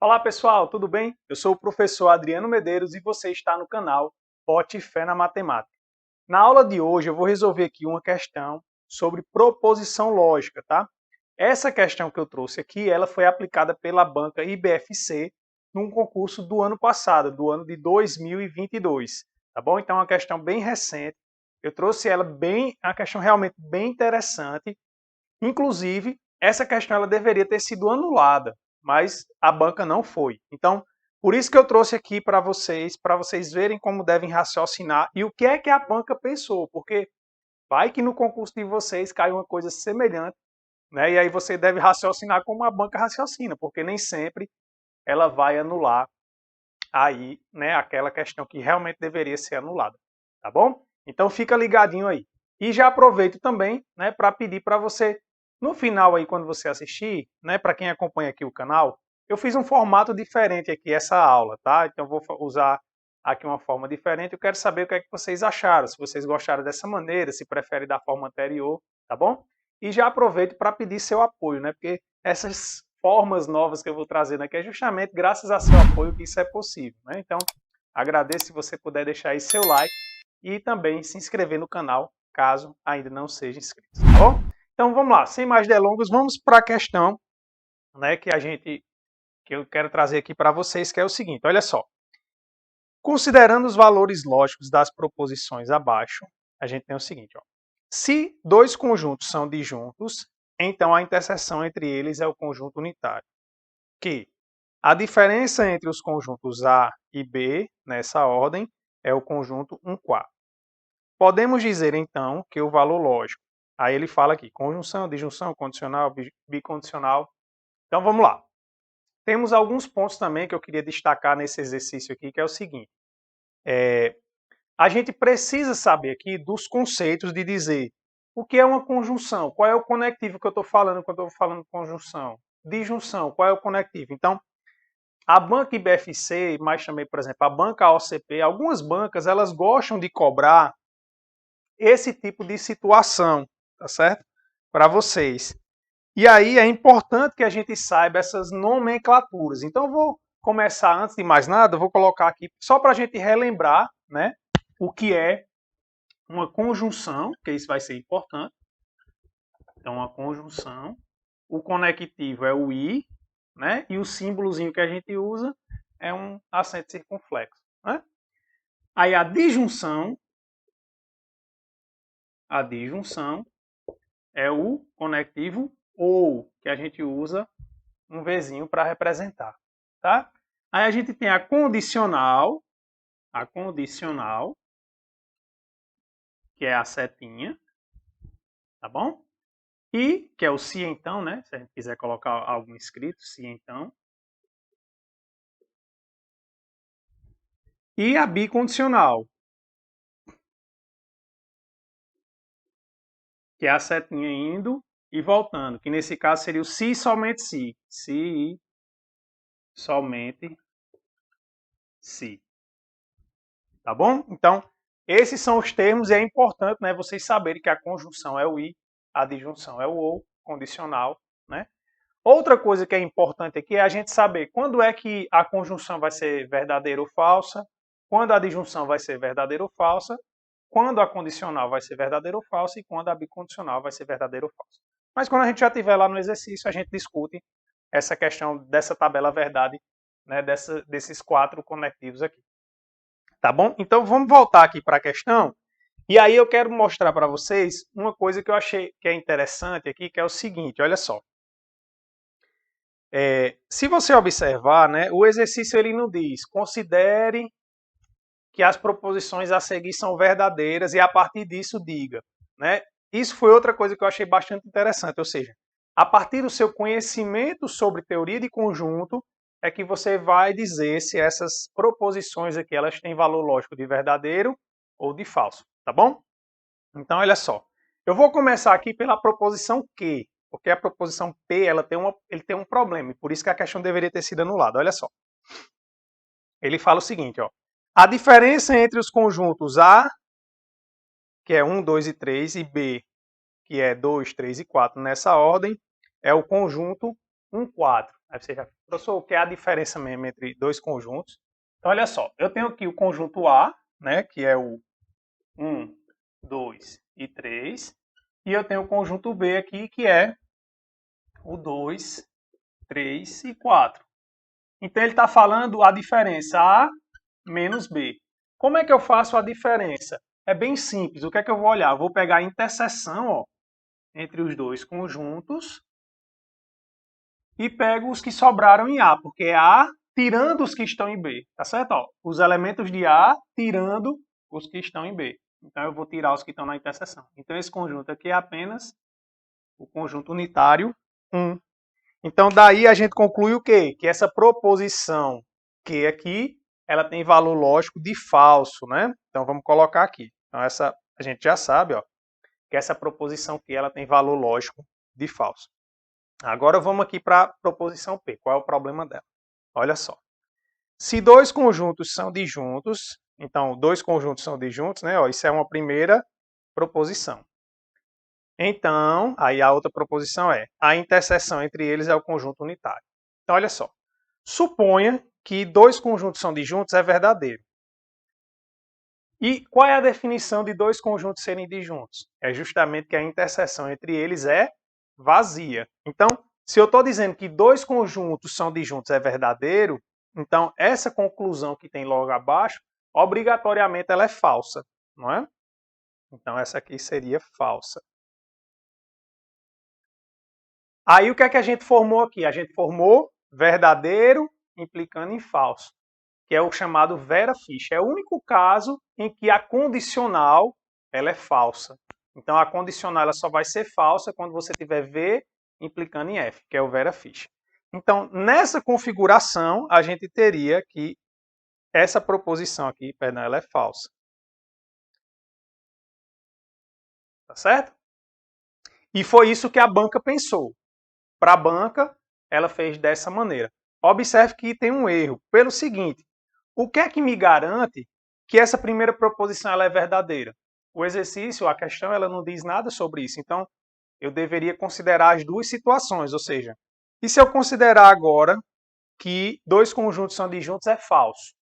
Olá pessoal, tudo bem? Eu sou o professor Adriano Medeiros e você está no canal Bote Fé na Matemática. Na aula de hoje eu vou resolver aqui uma questão sobre proposição lógica, tá? Essa questão que eu trouxe aqui, ela foi aplicada pela banca IBFC num concurso do ano passado, do ano de 2022, tá bom? Então é uma questão bem recente. Eu trouxe ela uma questão realmente bem interessante. Inclusive, essa questão ela deveria ter sido anulada, mas a banca não foi. Então, por isso que eu trouxe aqui para vocês verem como devem raciocinar e o que é que a banca pensou, porque vai que no concurso de vocês cai uma coisa semelhante, né? E aí você deve raciocinar como a banca raciocina, porque nem sempre ela vai anular aí, né, aquela questão que realmente deveria ser anulada, tá bom? Então fica ligadinho aí. E já aproveito também, né, para pedir para você no final aí quando você assistir, né, para quem acompanha aqui o canal, eu fiz um formato diferente aqui essa aula, tá? Então vou usar aqui uma forma diferente. Eu quero saber o que é que vocês acharam, se vocês gostaram dessa maneira, se preferem da forma anterior, tá bom? E já aproveito para pedir seu apoio, né? Porque essas formas novas que eu vou trazendo aqui é justamente graças a seu apoio que isso é possível, né? Então, agradeço se você puder deixar aí seu like e também se inscrever no canal, caso ainda não seja inscrito, tá bom? Então vamos lá, sem mais delongas, vamos para a questão, né, que eu quero trazer aqui para vocês, que é o seguinte, olha só. Considerando os valores lógicos das proposições abaixo, a gente tem o seguinte, ó. Se dois conjuntos são disjuntos, então a interseção entre eles é o conjunto unitário. Que a diferença entre os conjuntos A e B, nessa ordem, é o conjunto 1 quarto. Podemos dizer, então, que o valor lógico, aí ele fala aqui, conjunção, disjunção, condicional, bicondicional. Então, vamos lá. Temos alguns pontos também que eu queria destacar nesse exercício aqui, que é o seguinte. A gente precisa saber aqui dos conceitos de dizer o que é uma conjunção, qual é o conectivo que eu estou falando quando eu estou falando conjunção. Disjunção, qual é o conectivo. Então, a banca IBFC, mais também, por exemplo, a banca OCP, algumas bancas, elas gostam de cobrar esse tipo de situação, tá certo? Para vocês. E aí é importante que a gente saiba essas nomenclaturas. Então eu vou começar, antes de mais nada, eu vou colocar aqui, só para a gente relembrar, né, o que é uma conjunção, que isso vai ser importante. Então, uma conjunção. O conectivo é o I, né? E o símbolozinho que a gente usa é um acento circunflexo, né? Aí a disjunção é o conectivo ou, que a gente usa um Vzinho para representar, tá? Aí a gente tem a condicional, que é a setinha, tá bom? E, que é o se então, né? Se a gente quiser colocar algo escrito, se então. E a bicondicional, que é a setinha indo e voltando, que nesse caso seria o se e somente se. Se e somente se. Tá bom? Então, esses são os termos e é importante, né, vocês saberem que a conjunção é o i, a disjunção é o ou, condicional, né? Outra coisa que é importante aqui é a gente saber quando é que a conjunção vai ser verdadeira ou falsa, quando a disjunção vai ser verdadeira ou falsa, quando a condicional vai ser verdadeira ou falsa e quando a bicondicional vai ser verdadeira ou falsa. Mas quando a gente já estiver lá no exercício, a gente discute essa questão dessa tabela verdade, né, desses quatro conectivos aqui. Tá bom? Então vamos voltar aqui para a questão. E aí eu quero mostrar para vocês uma coisa que eu achei que é interessante aqui, que é o seguinte, olha só. Se você observar, né, o exercício ele não diz, considere que as proposições a seguir são verdadeiras e a partir disso diga, né? Isso foi outra coisa que eu achei bastante interessante, ou seja, a partir do seu conhecimento sobre teoria de conjunto é que você vai dizer se essas proposições aqui elas têm valor lógico de verdadeiro ou de falso, tá bom? Então olha só, eu vou começar aqui pela proposição que, porque a proposição P ele tem um problema, e por isso que a questão deveria ter sido anulada. Olha só. Ele fala o seguinte, ó. A diferença entre os conjuntos A, que é 1, 2 e 3, e B, que é 2, 3 e 4 nessa ordem, é o conjunto 1, 4. Aí você já, professor, o que é a diferença mesmo entre dois conjuntos? Então, olha só, eu tenho aqui o conjunto A, né, que é o 1, 2 e 3, e eu tenho o conjunto B aqui, que é o 2, 3 e 4. Então, ele está falando a diferença A menos B. Como é que eu faço a diferença? É bem simples. O que é que eu vou olhar? Eu vou pegar a interseção, ó, entre os dois conjuntos e pego os que sobraram em A, porque é A tirando os que estão em B, tá certo? Ó, os elementos de A tirando os que estão em B. Então, eu vou tirar os que estão na interseção. Então, esse conjunto aqui é apenas o conjunto unitário 1. Então, daí a gente conclui o quê? Que essa proposição Q aqui, ela tem valor lógico de falso, né? Então, vamos colocar aqui. Então, essa a gente já sabe, ó, que essa proposição Q, ela tem valor lógico de falso. Agora, vamos aqui para a proposição P. Qual é o problema dela? Olha só. Se dois conjuntos são disjuntos, então, dois conjuntos são disjuntos, né? Ó, isso é uma primeira proposição. Então, aí a outra proposição é a interseção entre eles é o conjunto unitário. Então, olha só. Suponha que dois conjuntos são disjuntos é verdadeiro. E qual é a definição de dois conjuntos serem disjuntos? É justamente que a interseção entre eles é vazia. Então, se eu estou dizendo que dois conjuntos são disjuntos é verdadeiro, então essa conclusão que tem logo abaixo, obrigatoriamente ela é falsa, não é? Então essa aqui seria falsa. Aí o que é que a gente formou aqui? A gente formou verdadeiro implicando em falso, que é o chamado Vera Fish. É o único caso em que a condicional ela é falsa. Então a condicional ela só vai ser falsa quando você tiver V implicando em F, que é o Vera Fish. Então nessa configuração a gente teria que essa proposição aqui, perdão, ela é falsa. Tá certo? E foi isso que a banca pensou. Para a banca, ela fez dessa maneira. Observe que tem um erro. Pelo seguinte, o que é que me garante que essa primeira proposição ela é verdadeira? O exercício, a questão, ela não diz nada sobre isso. Então, eu deveria considerar as duas situações. Ou seja, e se eu considerar agora que dois conjuntos são disjuntos, é falso?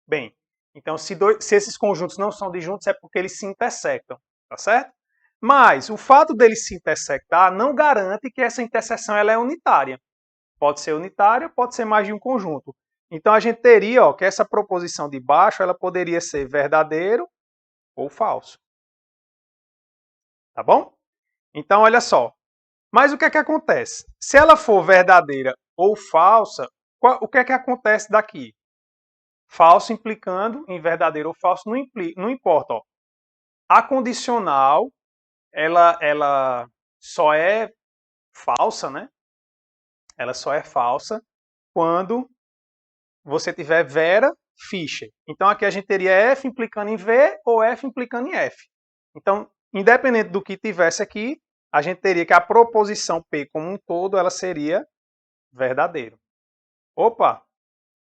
Bem, então se esses conjuntos não são disjuntos é porque eles se intersectam, tá certo? Mas o fato deles se intersectar não garante que essa interseção ela é unitária. Pode ser unitária, pode ser mais de um conjunto. Então a gente teria, ó, que essa proposição de baixo ela poderia ser verdadeiro ou falso. Tá bom? Então olha só. Mas o que é que acontece? Se ela for verdadeira ou falsa, o que é que acontece daqui? Falso implicando em verdadeiro ou falso não importa. Ó. A condicional ela só é falsa, né? Ela só é falsa quando você tiver Vera Fischer. Então aqui a gente teria F implicando em V ou F implicando em F. Então, independente do que tivesse aqui, a gente teria que a proposição P como um todo, ela seria verdadeira. Opa,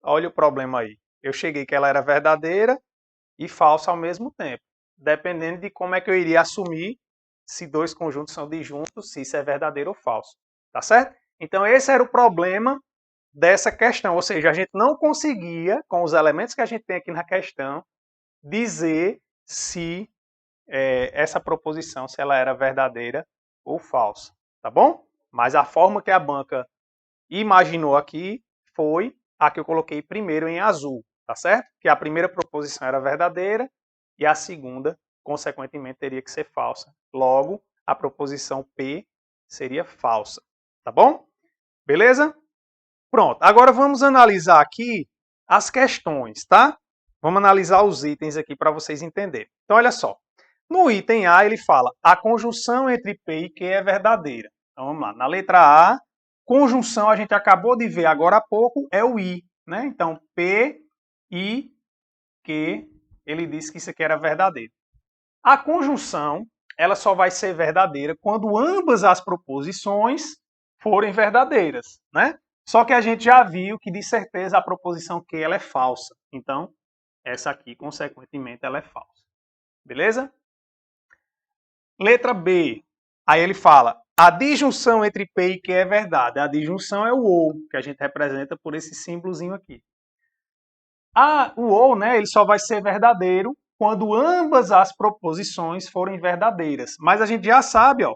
olha o problema aí. Eu cheguei que ela era verdadeira e falsa ao mesmo tempo, dependendo de como é que eu iria assumir se dois conjuntos são disjuntos, se isso é verdadeiro ou falso. Tá certo? Então esse era o problema dessa questão, ou seja, a gente não conseguia, com os elementos que a gente tem aqui na questão, dizer se essa proposição, se ela era verdadeira ou falsa, tá bom? Mas a forma que a banca imaginou aqui foi a que eu coloquei primeiro em azul, tá certo? Que a primeira proposição era verdadeira e a segunda, consequentemente, teria que ser falsa. Logo, a proposição P seria falsa, tá bom? Beleza? Pronto, agora vamos analisar aqui as questões, tá? Vamos analisar os itens aqui para vocês entenderem. Então, olha só. No item A, ele fala a conjunção entre P e Q é verdadeira. Então, vamos lá. Na letra A, conjunção, a gente acabou de ver agora há pouco, é o I. Né? Então, P, I, Q, ele disse que isso aqui era verdadeiro. A conjunção, ela só vai ser verdadeira quando ambas as proposições forem verdadeiras, né? Só que a gente já viu que, de certeza, a proposição Q ela é falsa. Então, essa aqui, consequentemente, ela é falsa. Beleza? Letra B. Aí ele fala, A disjunção entre P e Q é verdade. A disjunção é o OU, que a gente representa por esse símbolozinho aqui. O OU, né, ele só vai ser verdadeiro quando ambas as proposições forem verdadeiras. Mas a gente já sabe, ó,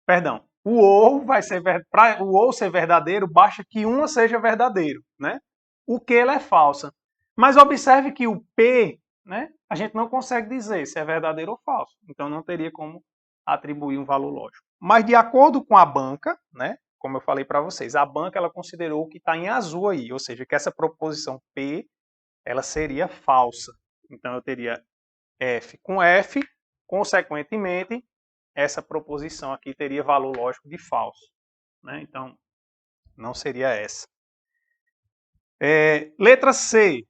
perdão, o OU vai ser para o OU ser verdadeiro, basta que uma seja verdadeiro, né? O que ela é falsa. Mas observe que o P, né, a gente não consegue dizer se é verdadeiro ou falso. Então não teria como atribuir um valor lógico. Mas de acordo com a banca, né, como eu falei para vocês, a banca ela considerou que está em azul aí, ou seja, que essa proposição P ela seria falsa. Então eu teria F com F, consequentemente, essa proposição aqui teria valor lógico de falso. Né? Então, não seria essa. Letra C.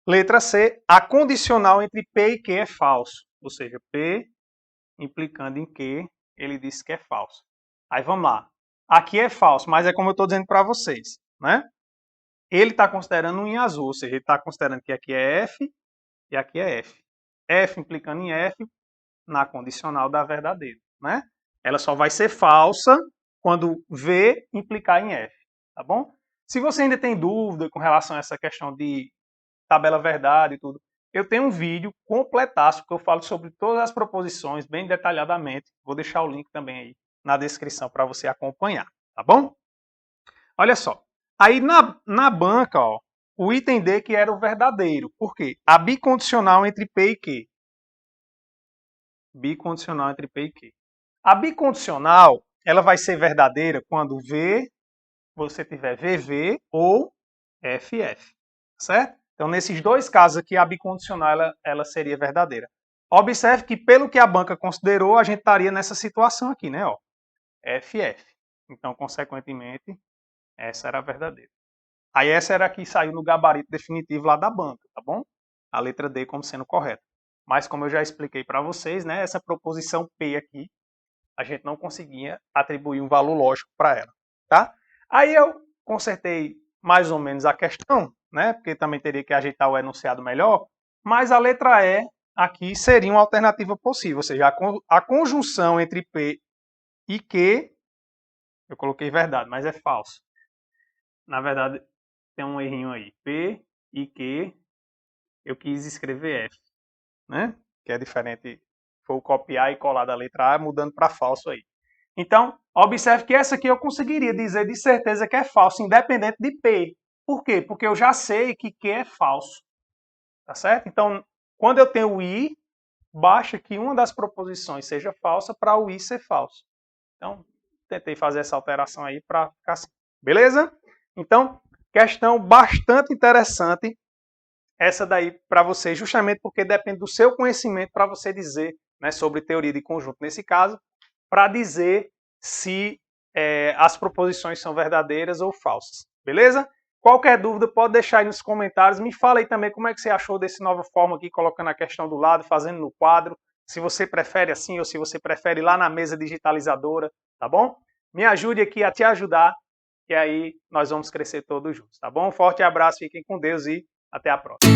Letra C, a condicional entre P e Q é falso. Ou seja, P implicando em Q, ele disse que é falso. Aí vamos lá. Aqui é falso, mas é como eu estou dizendo para vocês. Né? Ele está considerando um em azul, ou seja, ele está considerando que aqui é F e aqui é F. F implicando em F na condicional da verdadeira. Né? Ela só vai ser falsa quando V implicar em F. Tá bom? Se você ainda tem dúvida com relação a essa questão de tabela verdade e tudo, eu tenho um vídeo completaço que eu falo sobre todas as proposições bem detalhadamente. Vou deixar o link também aí na descrição para você acompanhar, tá bom? Olha só. Aí na banca, ó, o item D que era o verdadeiro. Por quê? A bicondicional entre P e Q. Bicondicional entre P e Q. A bicondicional, ela vai ser verdadeira quando você tiver VV ou FF, certo? Então, nesses dois casos aqui, a bicondicional ela seria verdadeira. Observe que, pelo que a banca considerou, a gente estaria nessa situação aqui, né? Ó, FF. Então, consequentemente, essa era a verdadeira. Aí essa era a que saiu no gabarito definitivo lá da banca, tá bom? A letra D como sendo correta. Mas como eu já expliquei para vocês, né? Essa proposição P aqui, a gente não conseguia atribuir um valor lógico para ela, tá? Aí eu consertei mais ou menos a questão, né? Porque também teria que ajeitar o enunciado melhor, mas a letra E aqui seria uma alternativa possível, ou seja, a conjunção entre P e Q, eu coloquei verdade, mas é falso. Na verdade, tem um errinho aí. P e Q, eu quis escrever F, né? Que é diferente, foi copiar e colar da letra A, mudando para falso aí. Então, observe que essa aqui eu conseguiria dizer de certeza que é falso, independente de P. Por quê? Porque eu já sei que Q é falso. Tá certo? Então, quando eu tenho o I, basta que uma das proposições seja falsa para o I ser falso. Então, tentei fazer essa alteração aí para ficar assim. Beleza? Então, questão bastante interessante essa daí para você, justamente porque depende do seu conhecimento para você dizer, né, sobre teoria de conjunto nesse caso, para dizer se as proposições são verdadeiras ou falsas. Beleza? Qualquer dúvida pode deixar aí nos comentários. Me fala aí também como é que você achou desse nova forma aqui, colocando a questão do lado, fazendo no quadro. Se você prefere assim ou se você prefere lá na mesa digitalizadora, tá bom? Me ajude aqui a te ajudar e aí nós vamos crescer todos juntos, tá bom? Um forte abraço, fiquem com Deus e até a próxima.